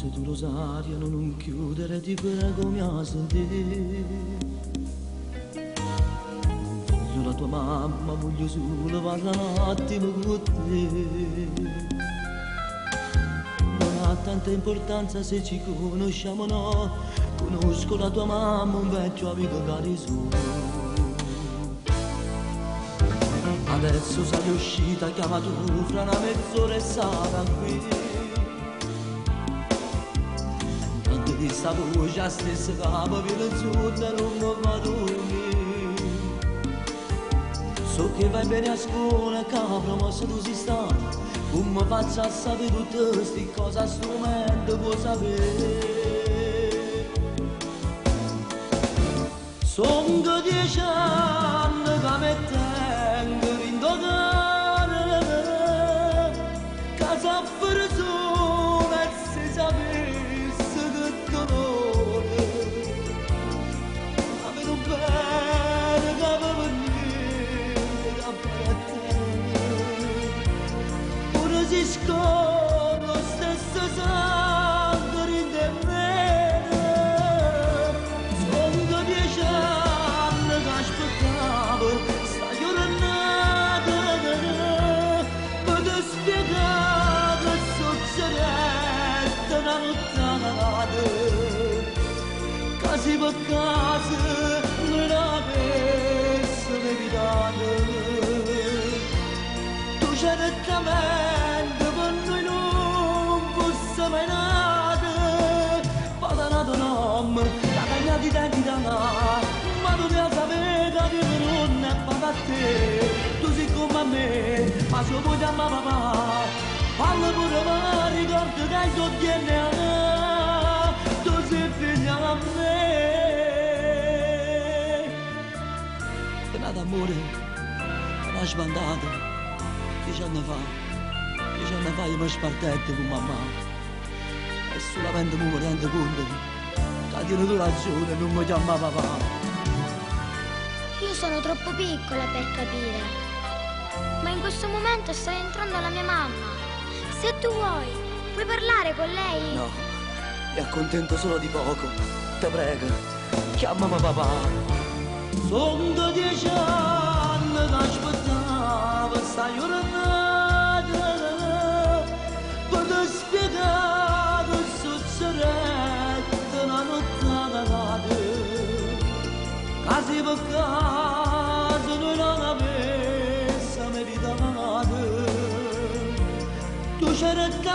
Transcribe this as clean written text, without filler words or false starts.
se tu Rosario non chiudere ti prego mi ha sentito. La tua mamma voglio solo parlare un attimo con te. Non ha tanta importanza se ci conosciamo o no. Conosco la tua mamma, un vecchio amico cari su. Adesso sei uscita, chiama tu fra una mezz'ora e sarà qui. Intanto di sta voce a stessa capo viene giù e non mi fa dormire. So che vai bene a scuola, capra, ma se tu sei stato, come faccio a sapere tutte queste cose a strumento puoi sapere? Sono 10 anni che mi tengo in dogana, che soffre solo e se sapesse che dolore, ma meno bene che mi si scorre lo stesso sangue in me. Sono 10 anni che aspettavo sta giornata per ti spiegare che succedette una nottata che si per casa non avesse evitato. Tu certamente per noi non fosse mai nato, patanato nome, la cagna di tempi da ma tu devi sapere che non è papà a te, tu sei come a me, ma se vuoi chiamare papà, parla pure ma ricorda che hai il tuo DNA, tu sei figlio a me. È nato amore, è una sbandata. 10 anni fa io mi spartette con mamma e solamente mi rendo conto che tieni tu ragione non mi chiama papà. Io sono troppo piccola per capire, ma in questo momento sta entrando la mia mamma. Se tu puoi parlare con lei? No, mi accontento solo di poco, te prego, chiamami papà. Sono 10 anni che aspettavo sta giornata per ti spiegare che succedette una nottata che se per caso noi non avesse meritato. Tu certamente